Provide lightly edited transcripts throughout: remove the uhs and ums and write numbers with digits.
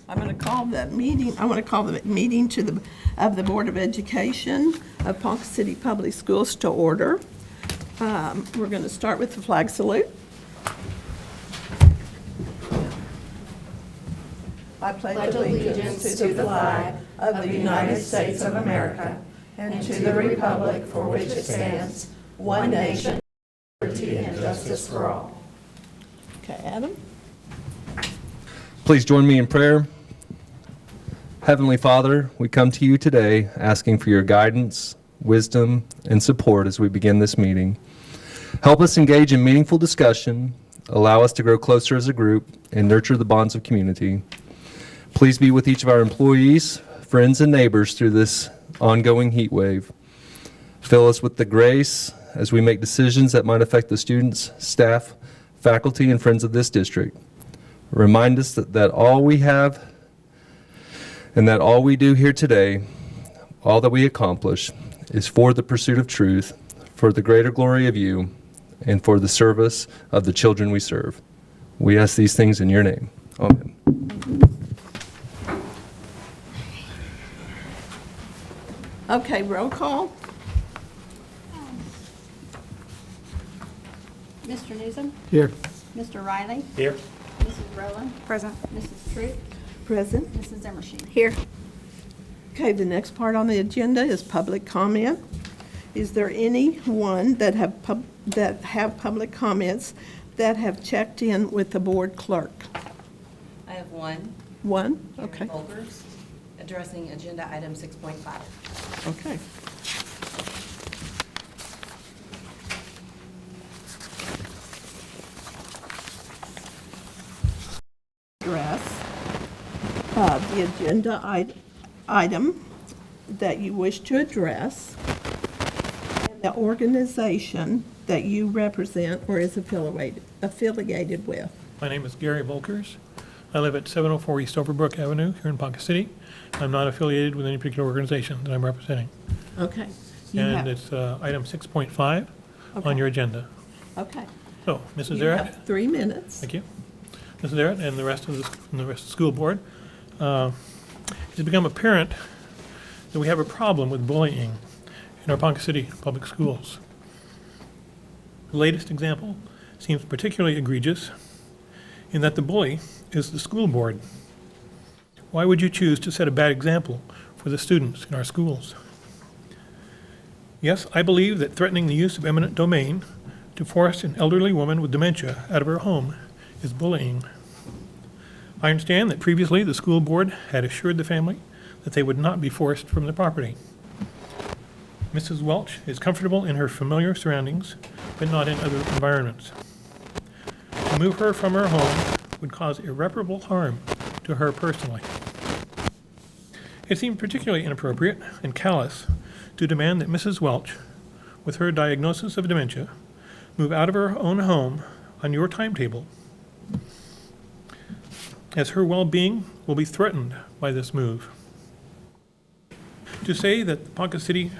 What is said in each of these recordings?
I'm going to call the meeting. I want to call the meeting of the Board of Education of Ponca City Public Schools to order. We're going to start with the flag salute. I pledge allegiance to the flag of the United States of America and to the republic for which it stands, one nation, liberty and justice for all. Okay, Adam. Please join me in prayer. Heavenly Father, we come to you today asking for your guidance, wisdom, and support as we begin this meeting. Help us engage in meaningful discussion, allow us to grow closer as a group, and nurture the bonds of community. Please be with each of our employees, friends, and neighbors through this ongoing heat wave. Fill us with the grace as we make decisions that might affect the students, staff, faculty, and friends of this district. Remind us that all we have and that all we do here today, all that we accomplish, is for the pursuit of truth, for the greater glory of you, and for the service of the children we serve. We ask these things in your name. Amen. Okay, roll call. Mr. Newsom? Here. Mr. Riley? Here. Mrs. Rowland? Present. Mrs. Troop? Present. Mrs. Zimmershed? Here. Okay, the next part on the agenda is public comment. Is there anyone that have public comments that have checked in with the board clerk? I have one. One? Gary Okay. Volkers, addressing agenda item 6.5. Okay. Address the agenda item that you wish to address, and the organization that you represent or is affiliated with. My name is Gary Volkers. I live at 704 East Overbrook Avenue here in Ponca City. I'm not affiliated with any particular organization that I'm representing. Okay. And it's item 6.5 Okay. on your agenda. Okay. So, Mrs. You Zarrett, have 3 minutes. thank you. Mrs. Zarrett and the rest of the school board, it's become apparent that we have a problem with bullying in our Ponca City public schools. The latest example seems particularly egregious in that the bully is the school board. Why would you choose to set a bad example for the students in our schools? Yes, I believe that threatening the use of eminent domain to force an elderly woman with dementia out of her home is bullying. I understand that previously the school board had assured the family that they would not be forced from the property. Mrs. Welch is comfortable in her familiar surroundings, but not in other environments. To move her from her home would cause irreparable harm to her personally. It seemed particularly inappropriate and callous to demand that Mrs. Welch, with her diagnosis of dementia, move out of her own home on your timetable, as her well-being will be threatened by this move. To say that the Ponca City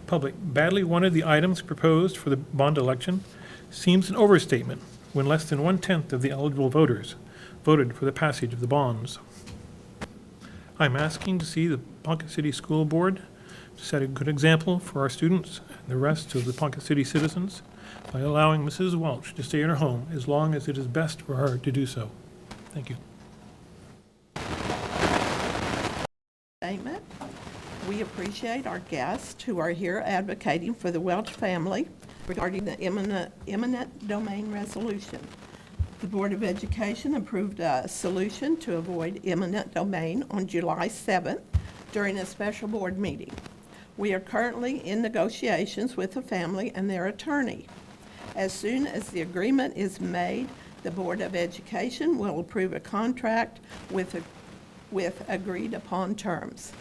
public badly wanted the items proposed for the bond election seems an overstatement when less than 1/10 of the eligible voters voted for the passage of the bonds. I'm asking to see the Ponca City School Board set a good example for our students and the rest of the Ponca City citizens by allowing Mrs. Welch to stay in her home as long as it is best for her to do so. Thank you. Statement. We appreciate our guests who are here advocating for the Welch family regarding the eminent domain resolution. The Board of Education approved a solution to avoid eminent domain on July 7th during a special board meeting. We are currently in negotiations with the family and their attorney. As soon as the agreement is made, the Board of Education will approve a contract with agreed upon terms.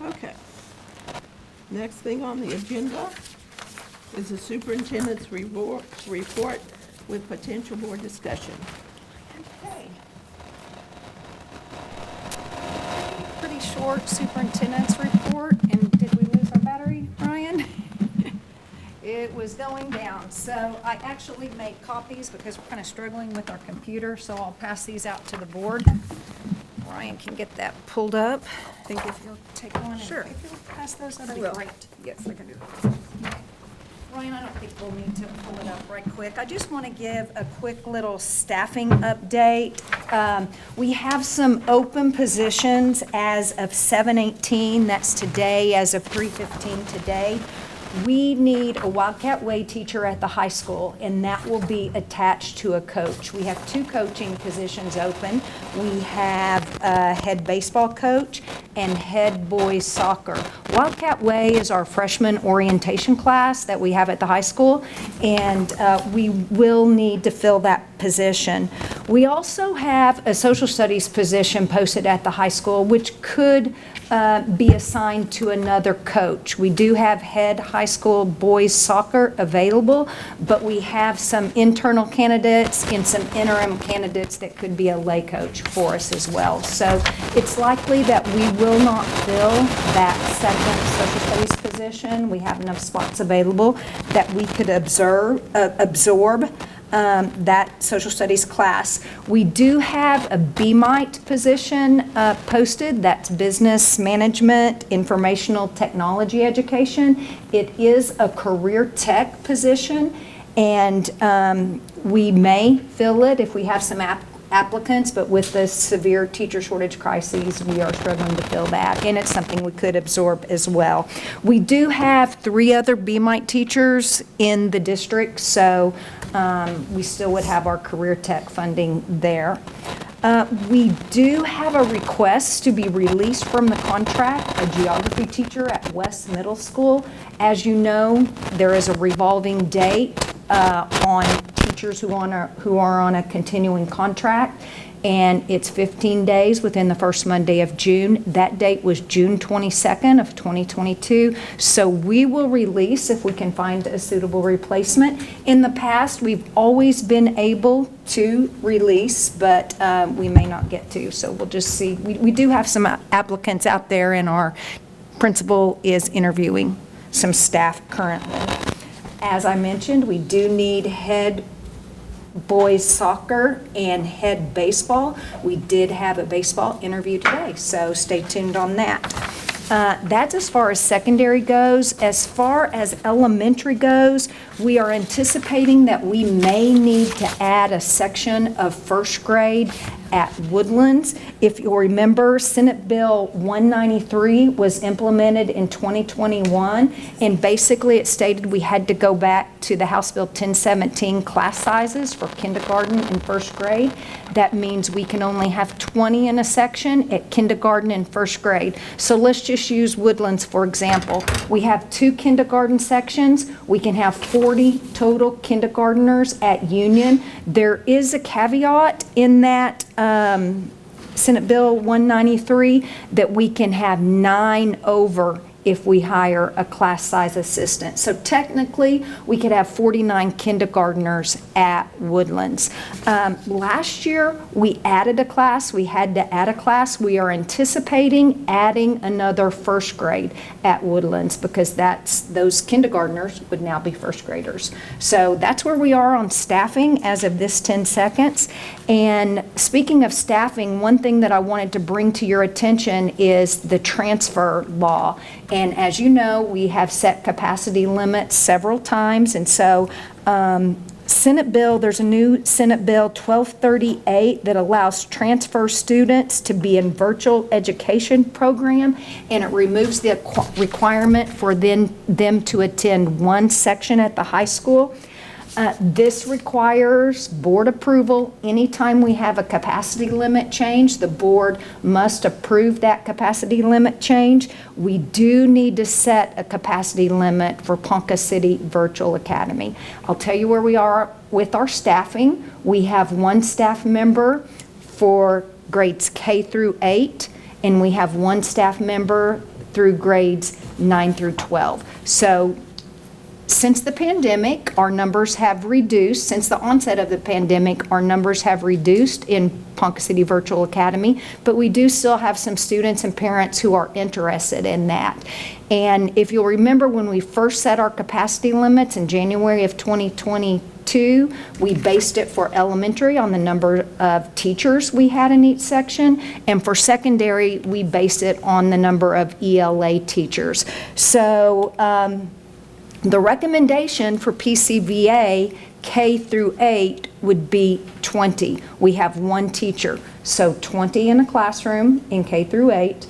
Okay. Next thing on the agenda is the superintendent's report with potential board discussion. Okay. Pretty short superintendent's report, and did we lose our battery, Ryan? it was going down. So I actually made copies because we're kind of struggling with our computer, so I'll pass these out to the board. Ryan can get that pulled up. I think if you'll take one and Sure. if you'll pass those, that'd I be will. great. Yes, I can do that. Ryan, I don't think we'll need to pull it up right quick. I just want to give a quick little staffing update. We have some open positions as of 7/18, that's today, as of 3/15 today. We need a Wildcat Way teacher at the high school, and that will be attached to a coach. We have 2 coaching positions open. We have a head baseball coach and head boys soccer. Wildcat Way is our freshman orientation class that we have at the high school, and we will need to fill that position. We also have a social studies position posted at the high school, which could be assigned to another coach. We do have head high school boys soccer available, but we have some internal candidates and some interim candidates that could be a lay coach for us as well. So it's likely that we will not fill that second social studies position. We have enough spots available that we could absorb that social studies class. We do have a BMIT position posted, that's business management, informational technology education. It is a career tech position, and we may fill it if we have some applicants, but with the severe teacher shortage crises, we are struggling to fill that, and it's something we could absorb as well. We do have 3 other BMIT teachers in the district, so we still would have our career tech funding there. We do have a request to be released from the contract, a geography teacher at West Middle School. As you know, there is a revolving date on teachers who are on a continuing contract, and it's 15 days within the first Monday of June. That date was June 22nd of 2022, so we will release if we can find a suitable replacement. In the past, we've always been able to release, but we may not get to, so we'll just see. We do have some applicants out there, and our principal is interviewing some staff currently. As I mentioned, we do need head boys soccer and head baseball. We did have a baseball interview today, so stay tuned on that. That's as far as secondary goes. As far as elementary goes, we are anticipating that we may need to add a section of first grade at Woodlands. If you'll remember, Senate Bill 193 was implemented in 2021, and basically it stated we had to go back to the House Bill 1017 class sizes for kindergarten and first grade. That means we can only have 20 in a section at kindergarten and first grade. So let's just use Woodlands for example. We have 2 kindergarten sections. We can have 40 total kindergartners at Union. There is a caveat in that Senate Bill 193 that we can have 9 over if we hire a class size assistant. So technically, we could have 49 kindergartners at Woodlands. Last year, we added a class. We had to add a class. We are anticipating adding another first grade at Woodlands because those kindergartners would now be first graders. So that's where we are on staffing as of this 10 seconds. And speaking of staffing, one thing that I wanted to bring to your attention is the transfer law. And as you know, we have set capacity limits several times, and so there's a new Senate Bill 1238 that allows transfer students to be in virtual education program, and it removes the requirement for them to attend one section at the high school. This requires board approval. Anytime we have a capacity limit change, the board must approve that capacity limit change. We do need to set a capacity limit for Ponca City Virtual Academy. I'll tell you where we are with our staffing. We have 1 staff member for grades K through 8, and we have 1 staff member through grades 9 through 12. So Since the pandemic, our numbers have reduced. Since the onset of the pandemic, our numbers have reduced in Ponca City Virtual Academy, but we do still have some students and parents who are interested in that. And if you'll remember, when we first set our capacity limits in January of 2022, we based it for elementary on the number of teachers we had in each section, and for secondary, we based it on the number of ELA teachers. So, the recommendation for PCVA K through 8 would be 20. We have one teacher, so 20 in a classroom in K through 8,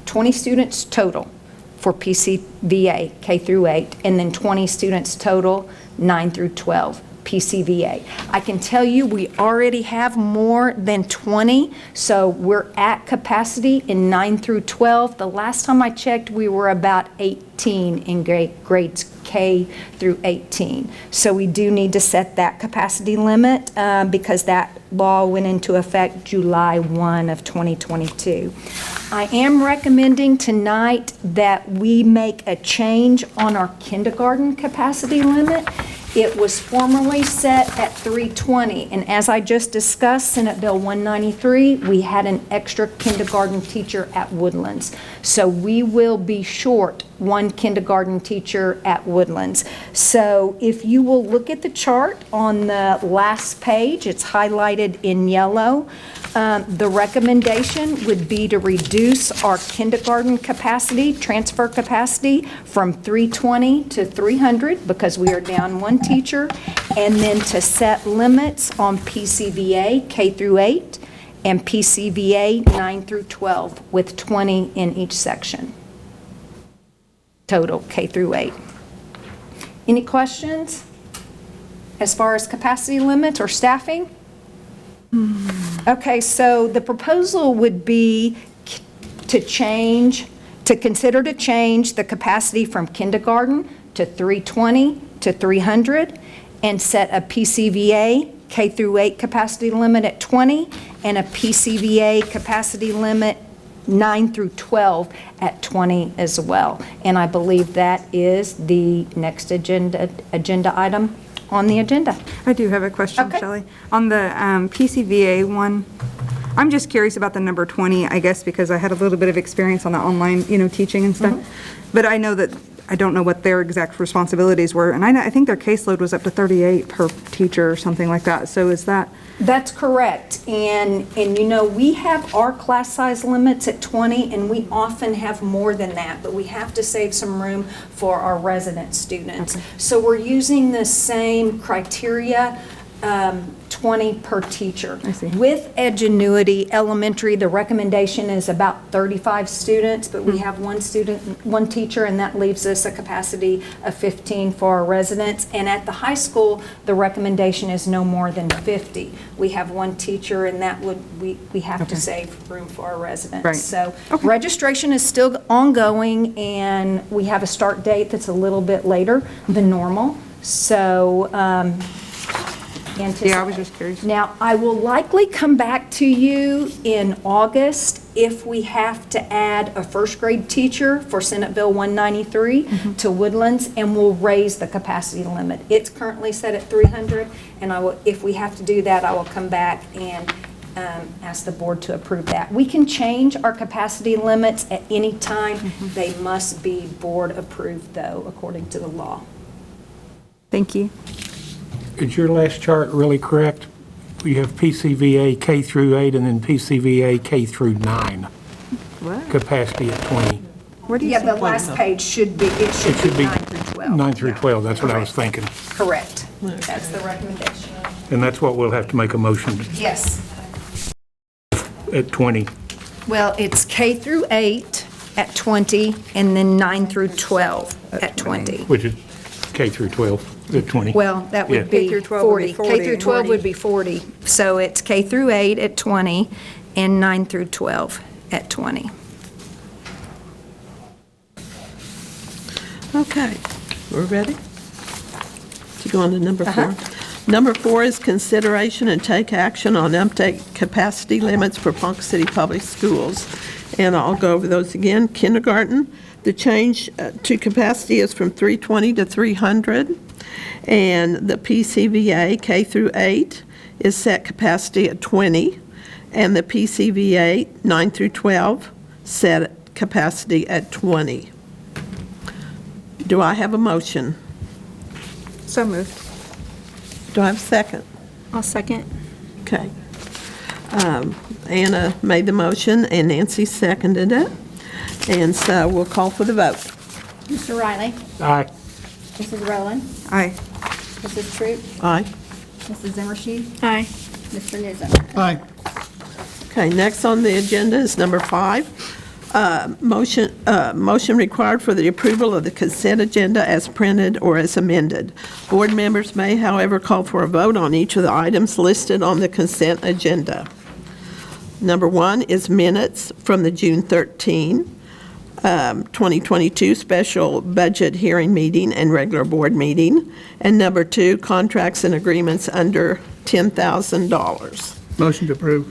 20 students total for PCVA K through 8, and then 20 students total 9 through 12. PCVA. I can tell you we already have more than 20, so we're at capacity in 9 through 12. The last time I checked, we were about 18 in grades K through 18. So we do need to set that capacity limit because that law went into effect July 1 of 2022. I am recommending tonight that we make a change on our kindergarten capacity limit. It was formerly set at 320, and as I just discussed, Senate Bill 193, we had an extra kindergarten teacher at Woodlands. So we will be short one kindergarten teacher at Woodlands. So if you will look at the chart on the last page, it's highlighted in yellow. The recommendation would be to reduce our kindergarten capacity, transfer capacity, from 320 to 300 because we are down one teacher, and then to set limits on PCVA K through 8 and PCVA 9 through 12 with 20 in each section. Total K through 8. Any questions as far as capacity limits or staffing? Okay, so the proposal would be to consider to change the capacity from kindergarten to 320 to 300 and set a PCVA K through 8 capacity limit at 20 and a PCVA capacity limit 9 through 12 at 20 as well. And I believe that is the next agenda item on the agenda. I do have a question, Okay. Shelley. On the PCVA one, I'm just curious about the number 20, I guess, because I had a little bit of experience on the online, teaching and stuff. But I know that, I don't know what their exact responsibilities were. And I think their caseload was up to 38 per teacher or something like that. So is that? That's correct. And we have our class size limits at 20, and we often have more than that, but we have to save some room for our resident students. Okay. So we're using the same criteria, 20 per teacher. I see. With Edgenuity Elementary, the recommendation is about 35 students, but we have one teacher, and that leaves us a capacity of 15 for our residents. And at the high school, the recommendation is no more than 50. We have one teacher, and that we have to save room for our residents. Right. So registration is still ongoing, and we have a start date that's a little bit later than normal. So, Yeah, I was just curious. now, I will likely come back to you in August if we have to add a first grade teacher for Senate Bill 193 to Woodlands, and we'll raise the capacity limit. It's currently set at 300, and if we have to do that, I will come back and ask the board to approve that. We can change our capacity limits at any time. They must be board approved, though, according to the law. Thank you. Is your last chart really correct? We have PCVA K through 8 and then PCVA K through 9. What? Capacity at 20. Where do you Yeah, see? the last page should be 9 through 12. 9 through 12, that's what I was thinking. Correct. That's the recommendation. And that's what we'll have to make a motion Yes. at 20. Well, it's K through 8 at 20, and then 9 through 12 at 20. Which is K through 12 at 20. Well, that Yeah. would be K through 12 would be 40. K through 12 40. would be 40. So it's K through 8 at 20, and 9 through 12 at 20. Okay, we're ready to go on to number 4. Number 4 is consideration and take action on uptake capacity limits for Ponca City Public Schools. And I'll go over those again. Kindergarten, The change to capacity is from 320 to 300, and the PCVA K through 8 is set capacity at 20, and the PCVA 9 through 12 set capacity at 20. Do I have a motion? So moved. Do I have a second? I'll second. Okay. Anna made the motion and Nancy seconded it. And so we'll call for the vote. Mr. Riley? Aye. Mrs. Rowland? Aye. Mrs. Troop? Aye. Mrs. Zimmershed? Aye. Mr. Newsom? Aye. Okay, next on the agenda is number 5. Motion required for the approval of the consent agenda as printed or as amended. Board members may, however, call for a vote on each of the items listed on the consent agenda. Number 1 is minutes from the June 13, 2022 special budget hearing meeting and regular board meeting. And number 2, contracts and agreements under $10,000. Motion to approve.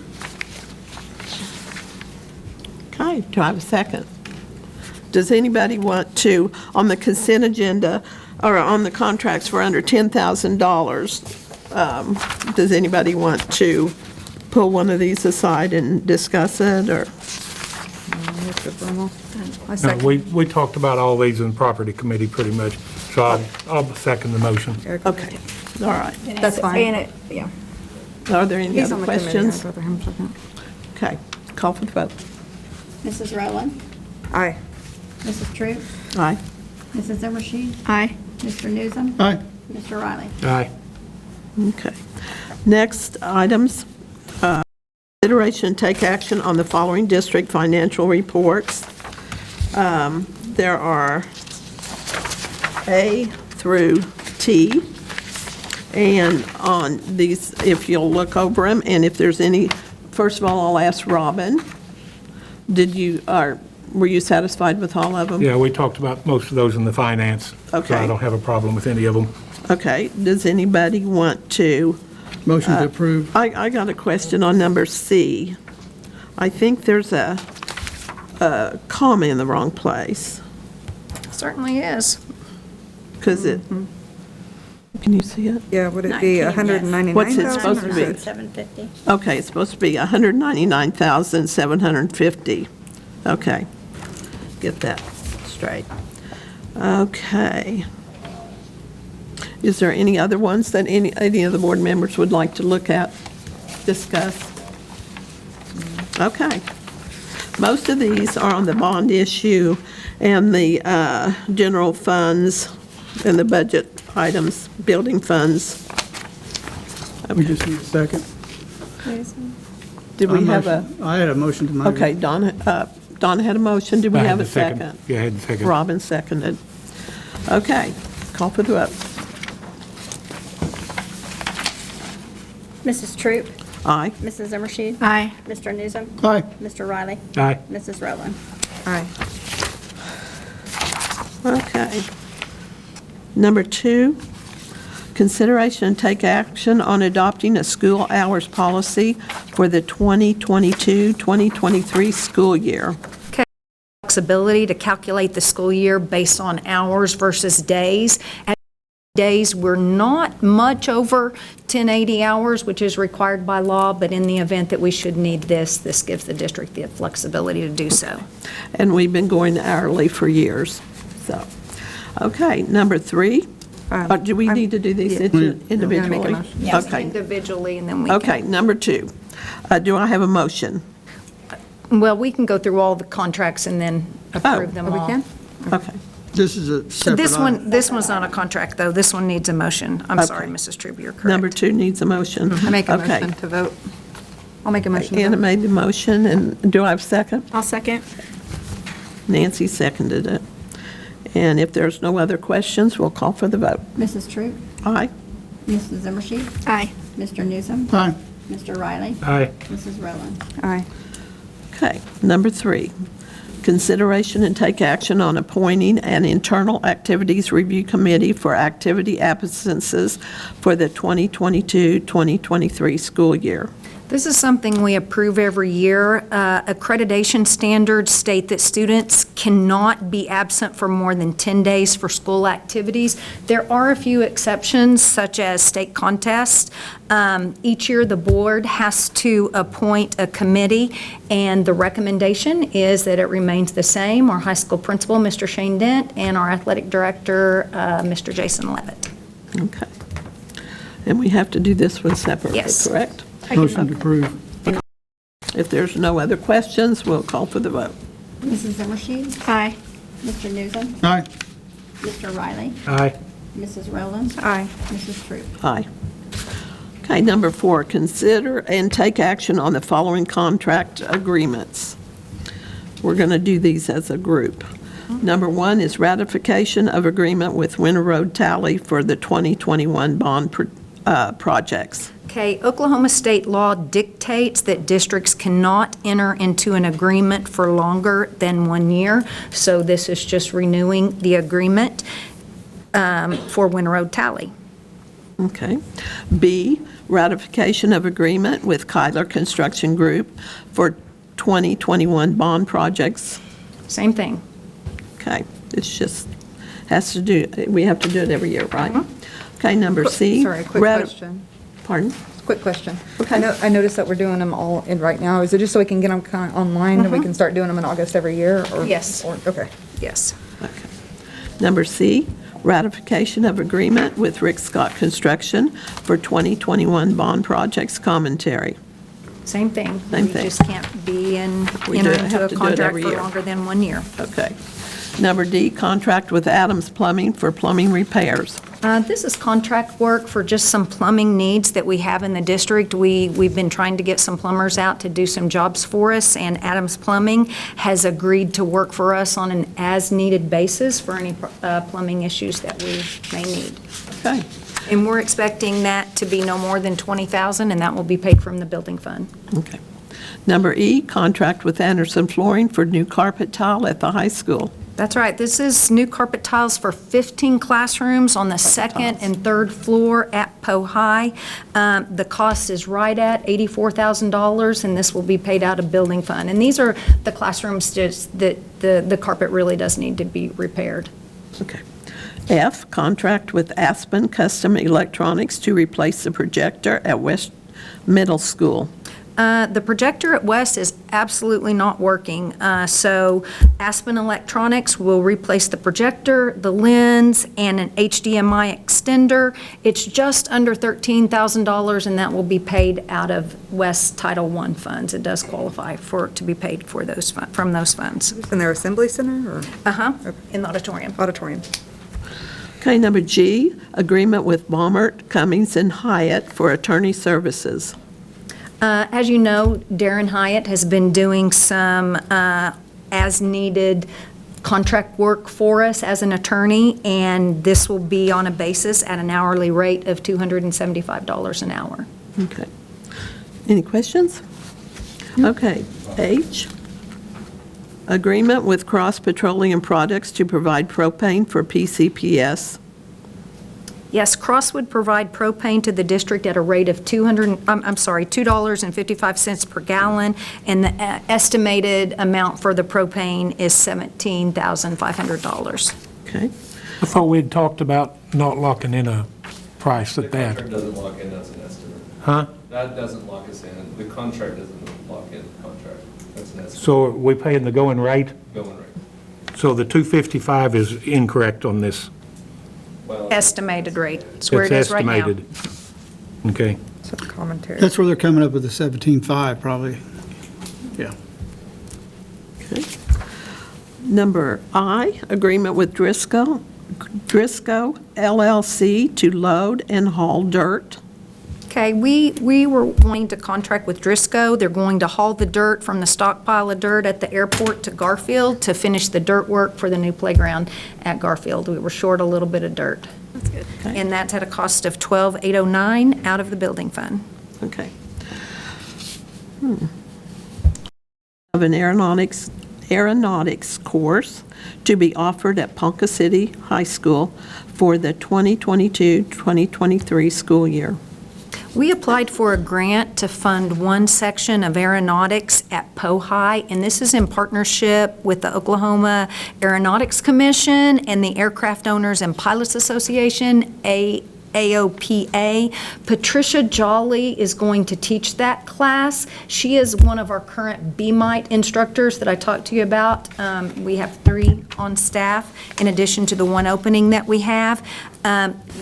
Okay, do I have a second? Does anybody want to, on the consent agenda, or on the contracts for under $10,000, does anybody want to pull one of these aside and discuss it, or? I No, second. we talked about all these in property committee pretty much, so I'll second the motion. Okay, all right. That's fine. And yeah. Are there any He's other on the committee. questions? I'd rather him second. Okay, call for the vote. Mrs. Rowland? Aye. Mrs. Troop? Aye. Mrs. Zimmershed? Aye. Mr. Newsom? Aye. Mr. Riley? Aye. Okay. Next items, consideration and take action on the following district financial reports. There are A through T, and on these, if you'll look over them, and if there's any, first of all, I'll ask Robin, were you satisfied with all of them? Yeah, we talked about most of those in the finance. So Okay. I don't have a problem with any of them. Okay, does anybody want to? Motion to approve. I got a question on number C. I think there's a comma in the wrong place, Certainly is. because it, can you see it? Yeah, would it be 199,000? What's it supposed to be? $750. Okay, it's supposed to be 199,750. Okay, get that straight. Okay. Is there any other ones that any of the board members would like to look at, discuss? Okay. Most of these are on the bond issue and the general funds and the budget items, building funds. We just need a second. Did we have a, I had a motion to my. okay, Donna had a motion. Did we I had have a the second? Yeah, I had the second. Robin seconded. Okay, call for the vote. Mrs. Troop? Aye. Mrs. Zimmershed? Aye. Mr. Newsom? Aye. Mr. Riley? Aye. Mrs. Rowland? Aye. Okay. Number 2, consideration and take action on adopting a school hours policy for the 2022-2023 school year. Flexibility to calculate the school year based on hours versus days. At days, we're not much over 1080 hours, which is required by law, but in the event that we should need this gives the district the flexibility to do so. And we've been going hourly for years, so. Okay, number 3. Do we need to do these individually? motion. Yes, Okay. individually, and then we can. Okay, number 2. Do I have a motion? Well, we can go through all the contracts and then approve them Oh, we all. can? Okay. This is a separate item. This one's not a contract, though. This one needs a motion. I'm sorry, Mrs. Truby, you're correct. Number 2 needs a motion. I make a Okay. motion to vote. I'll make a motion to Anna vote. made the motion, and do I have a second? I'll second. Nancy seconded it. And if there's no other questions, we'll call for the vote. Mrs. Troop? Aye. Mrs. Zimmershed? Aye. Mr. Newsom? Aye. Mr. Riley? Aye. Mrs. Rowland? Aye. Okay, number 3, consideration and take action on appointing an internal activities review committee for activity absences for the 2022-2023 school year. This is something we approve every year. Accreditation standards state that students cannot be absent for more than 10 days for school activities. There are a few exceptions, such as state contests. Each year, the board has to appoint a committee, and the recommendation is that it remains the same. Our high school principal, Mr. Shane Dent, and our athletic director, Mr. Jason Levitt. Okay. And we have to do this one separately, Yes. correct? Motion to approve. If there's no other questions, we'll call for the vote. Mrs. Zimmershed? Aye. Mr. Newsom? Aye. Mr. Riley? Aye. Mrs. Rowland? Aye. Mrs. Troop? Aye. Okay, number 4, consider and take action on the following contract agreements. We're going to do these as a group. Number 1 is ratification of agreement with Winter Road Tally for the 2021 bond projects. Okay, Oklahoma state law dictates that districts cannot enter into an agreement for longer than 1 year, so this is just renewing the agreement for Winter Road Tally. Okay. B, ratification of agreement with Kyler Construction Group for 2021 bond projects. Same thing. Okay, it's just, we have to do it every year, right? Okay, number C. Sorry, quick question. Pardon? Quick question. I noticed that we're doing them all in right now. Is it just so we can get them kind of online and we can start doing them in August every year? Or Yes. Okay. Yes. Okay. Number C, ratification of agreement with Rick Scott Construction for 2021 bond projects commentary. Same thing. Same We thing. just can't be We enter have into a to do it contract every for year. longer than 1 year. Okay. Number D, contract with Adams Plumbing for plumbing repairs. This is contract work for just some plumbing needs that we have in the district. We've been trying to get some plumbers out to do some jobs for us, and Adams Plumbing has agreed to work for us on an as-needed basis for any plumbing issues that we may need. Okay. And we're expecting that to be no more than $20,000, and that will be paid from the building fund. Okay. Number E, contract with Anderson Flooring for new carpet tile at the high school. That's right. This is new carpet tiles for 15 classrooms on the second and third floor at Poe High. The cost is right at $84,000, and this will be paid out of building fund. And these are the classrooms just that the carpet really does need to be repaired. Okay. F, contract with Aspen Custom Electronics to replace the projector at West Middle School. The projector at West is absolutely not working, so Aspen Electronics will replace the projector, the lens, and an HDMI extender. It's just under $13,000, and that will be paid out of West Title I funds. It does qualify to be paid for those from those funds. In their assembly center or In the auditorium. auditorium? Okay, number G, agreement with Baumert, Cummings, and Hyatt for attorney services. As you know, Darren Hyatt has been doing some as-needed contract work for us as an attorney, and this will be on a basis at an hourly rate of $275 an hour. Okay. Any questions? Okay. H, agreement with Cross Petroleum Products to provide propane for PCPS. Yes, Cross would provide propane to the district at a rate of $2.55 per gallon, and the estimated amount for the propane is $17,500. Okay. I thought we'd talked about not locking in a price at The that. contract doesn't lock in, that's an estimate. Huh? That doesn't lock us in. The contract doesn't lock in the contract. That's an estimate. So are we paying the going rate? Going rate. So the 255 is incorrect on this? Well, Estimated rate. It's where it It's is right now. estimated. Okay. So commentary. That's where they're coming up with the 17.5 probably. Yeah. Okay. Number I, agreement with Driscoll LLC to load and haul dirt. Okay, we were wanting to contract with Driscoll. They're going to haul the dirt from the stockpile of dirt at the airport to Garfield to finish the dirt work for the new playground at Garfield. We were short a little bit of dirt. That's good. And that's at a cost of $12,809 out of the building fund. Okay. Of an aeronautics course to be offered at Ponca City High School for the 2022-2023 school year. We applied for a grant to fund one section of aeronautics at High, and this is in partnership with the Oklahoma Aeronautics Commission and the Aircraft Owners and Pilots Association, AOPA. Patricia Jolly is going to teach that class. She is one of our current BMIT instructors that I talked to you about. We have 3 on staff in addition to the one opening that we have.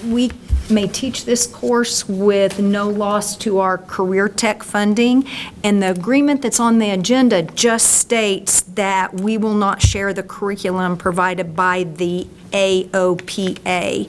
We may teach this course with no loss to our career tech funding, and the agreement that's on the agenda just states that we will not share the curriculum provided by the AOPA.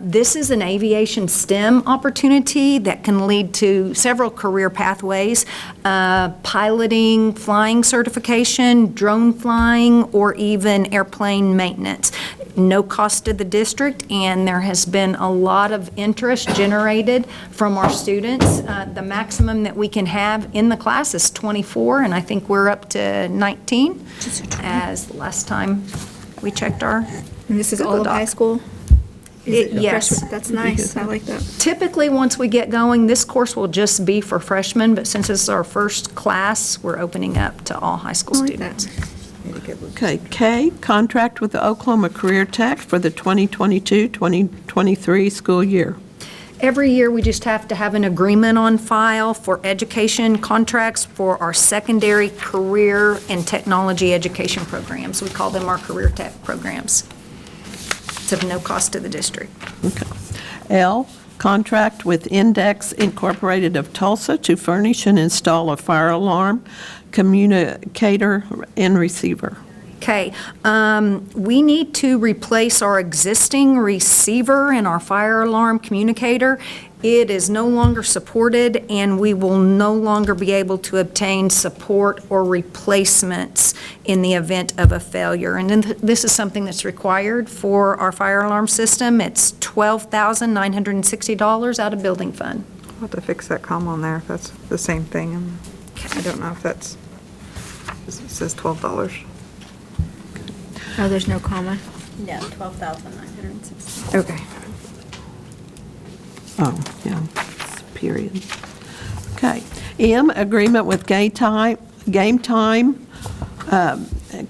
This is an aviation STEM opportunity that can lead to several career pathways, piloting, flying certification, drone flying, or even airplane maintenance. No cost to the district, and there has been a lot of interest generated from our students. The maximum that we can have in the class is 24, and I think we're up to 19 as the last time we checked our And this is all of Google Doc. high school? Yes. That's nice, I like that. Typically, once we get going, this course will just be for freshmen, but since it's our first class, we're opening up to all high school students. Okay, K, contract with the Oklahoma Career Tech for the 2022-2023 school year. Every year, we just have to have an agreement on file for education contracts for our secondary career and technology education programs. We call them our career tech programs. It's of no cost to the district. Okay. L, contract with Index Incorporated of Tulsa to furnish and install a fire alarm, communicator, and receiver. Okay, we need to replace our existing receiver and our fire alarm communicator. It is no longer supported, and we will no longer be able to obtain support or replacements in the event of a failure. And then this is something that's required for our fire alarm system. It's $12,960 out of building fund. I'll have to fix that comma on there if that's the same thing. And I don't know if that's, it says $12. Oh, there's no comma? No, 12,960. Okay. Oh, yeah, it's period. Okay. M, agreement with Game Time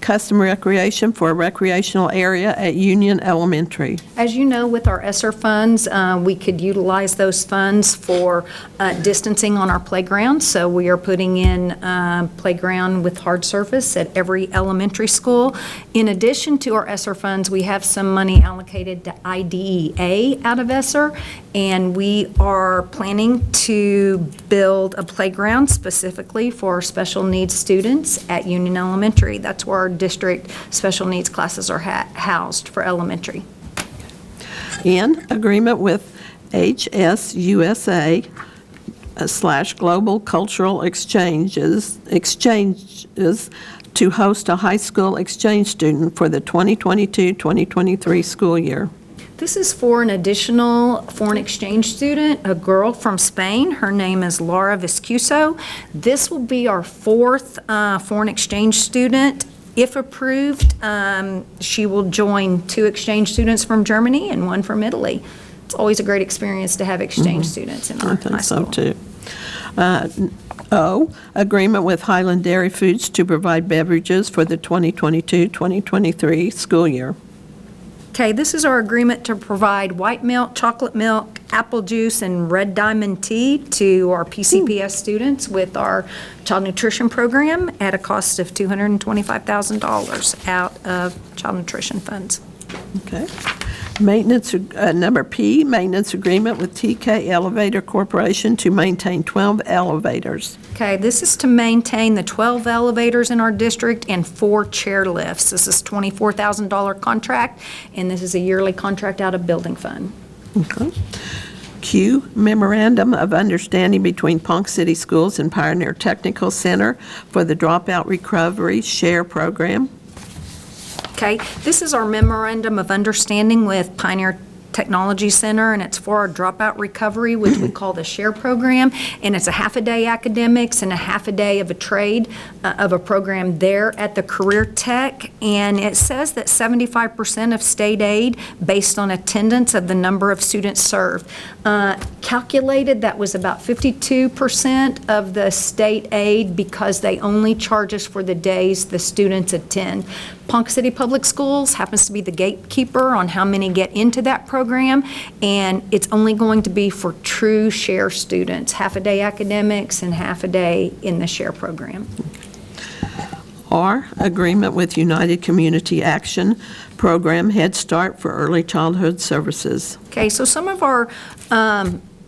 Custom Recreation for a recreational area at Union Elementary. As you know, with our ESSER funds, we could utilize those funds for distancing on our playground. So we are putting in playground with hard surface at every elementary school. In addition to our ESSER funds, we have some money allocated to IDEA out of ESSER, and we are planning to build a playground specifically for special needs students at Union Elementary. That's where our district special needs classes are housed for elementary. N, agreement with HSUSA / Global Cultural Exchanges to host a high school exchange student for the 2022-2023 school year. This is for an additional foreign exchange student, a girl from Spain. Her name is Laura Viscuso. This will be our 4th foreign exchange student. If approved, she will join 2 exchange students from Germany and 1 from Italy. It's always a great experience to have exchange students in our I high think so, school. too. O, agreement with Highland Dairy Foods to provide beverages for the 2022-2023 school year. Okay, this is our agreement to provide white milk, chocolate milk, apple juice, and red diamond tea to our PCPS students with our child nutrition program at a cost of $225,000 out of child nutrition funds. Okay. Maintenance, number P, maintenance agreement with TK Elevator Corporation to maintain 12 elevators. Okay, this is to maintain the 12 elevators in our district and 4 chair lifts. This is $24,000 contract, and this is a yearly contract out of building fund. Okay. Q, memorandum of understanding between Ponca City Schools and Pioneer Technical Center for the Dropout Recovery Share Program. Okay, this is our memorandum of understanding with Pioneer Technology Center, and it's for our dropout recovery, which we call the SHARE program, and it's a half-a-day academics and a half-a-day of a trade of a program there at the Career Tech, and it says that 75% of state aid based on attendance of the number of students served. Calculated, that was about 52% of the state aid because they only charge us for the days the students attend. Ponca City Public Schools happens to be the gatekeeper on how many get into that program, and it's only going to be for true SHARE students, half-a-day academics and half-a-day in the SHARE program. R, agreement with United Community Action Program Head Start for Early Childhood Services. Okay, so some of our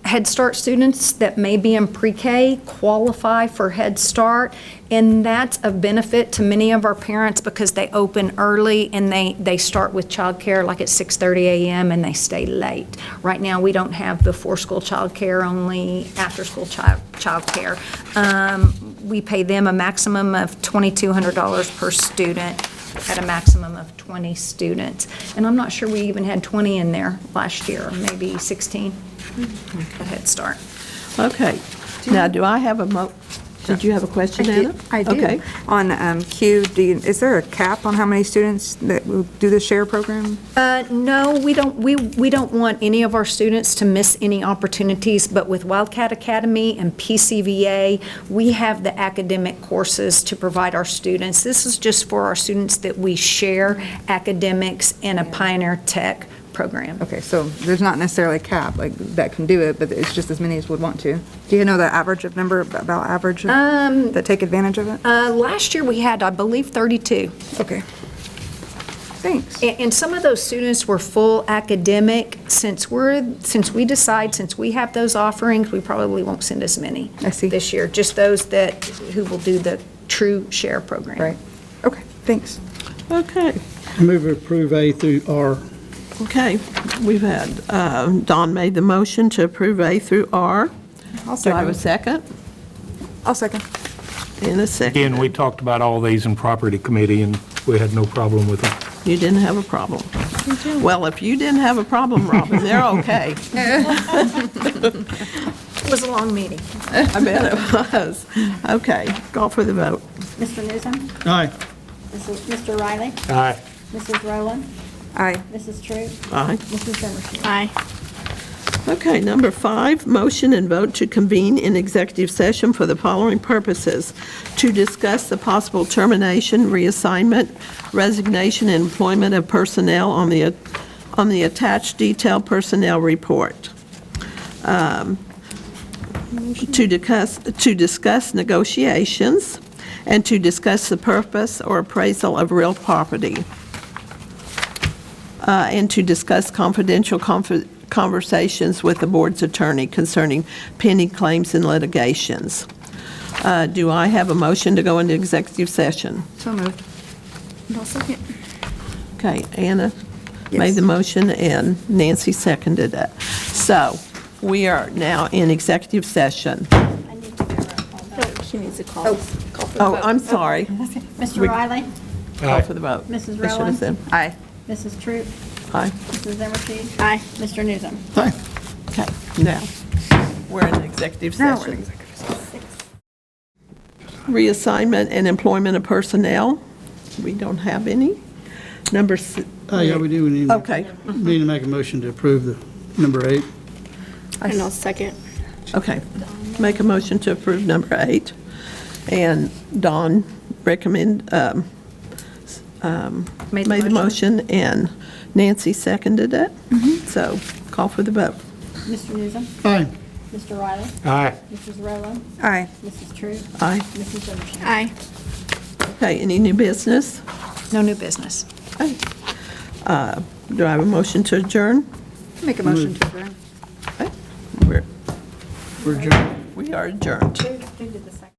Head Start students that may be in pre-K qualify for Head Start, and that's of benefit to many of our parents because they open early and they start with childcare like at 6:30 a.m. and they stay late. Right now, we don't have before-school childcare, only after-school childcare. We pay them a maximum of $2,200 per student at a maximum of 20 students. And I'm not sure we even had 20 in there last year, maybe 16 at Head Start. Okay. Now, do I have did you have a question, Anna? I do. Okay. On Q, is there a cap on how many students that will do the SHARE program? No, we don't. We don't want any of our students to miss any opportunities, but with Wildcat Academy and PCVA, we have the academic courses to provide our students. This is just for our students that we share academics in a Pioneer Tech program. Okay, so there's not necessarily a cap, like, that can do it, but it's just as many as would want to. Do you know the average of number, about average that take advantage of it? Last year, we had, I believe, 32. Okay. Thanks. And some of those students were full academic. Since we have those offerings, we probably won't send as many I see. this year. Just those who will do the true SHARE program. Right. Okay, thanks. Okay. Move to approve A through R. Okay. We've had, Don made the motion to approve A through R. I'll Do I have a second. second? I'll second. And a second. Again, we talked about all these in property committee, and we had no problem with them. You didn't have a problem. Well, if you didn't have a problem, Robin, they're okay. It was a long meeting. I bet it was. Okay, call for the vote. Mr. Newsom? Aye. Mr. Riley? Aye. Mrs. Rowland? Aye. Mrs. Troop? Aye. Mrs. Zimmershed? Aye. Okay, number 5, motion and vote to convene in executive session for the following purposes: to discuss the possible termination, reassignment, resignation, and employment of personnel on the attached detailed personnel report. To discuss negotiations, and to discuss the purpose or appraisal of real property. And to discuss confidential conversations with the board's attorney concerning pending claims and litigations. Do I have a motion to go into executive session? So moved. I'll second. Okay, Anna Yes. made the motion and Nancy seconded it. So we are now in executive session. I need to go roll call. She needs to call. Oh, I'm sorry. Mr. Riley? Call for the vote. Mrs. I should have Rowland? said Aye. Mrs. Troop? aye. Mrs. Zimmershed? Aye. Mr. Newsom? Aye. Okay, now, we're in executive Now we're session. in executive session. Reassignment and employment of personnel. We don't have any. Number 6. Yeah, we do. We need Okay, to make a motion to approve the number 8. And I'll second. okay. Make a motion to approve number 8. And Dawn made the motion, and Nancy seconded it. So call for the vote. Mr. Newsom? Aye. Mr. Riley? Aye. Mrs. Rowland? Aye. Mrs. Troop? Aye. Mrs. Zimmershed? Aye. Okay, any new business? No new business. Okay. Do I have a motion to adjourn? Make a motion to adjourn. Okay. We're adjourned. We are adjourned. Who did the second?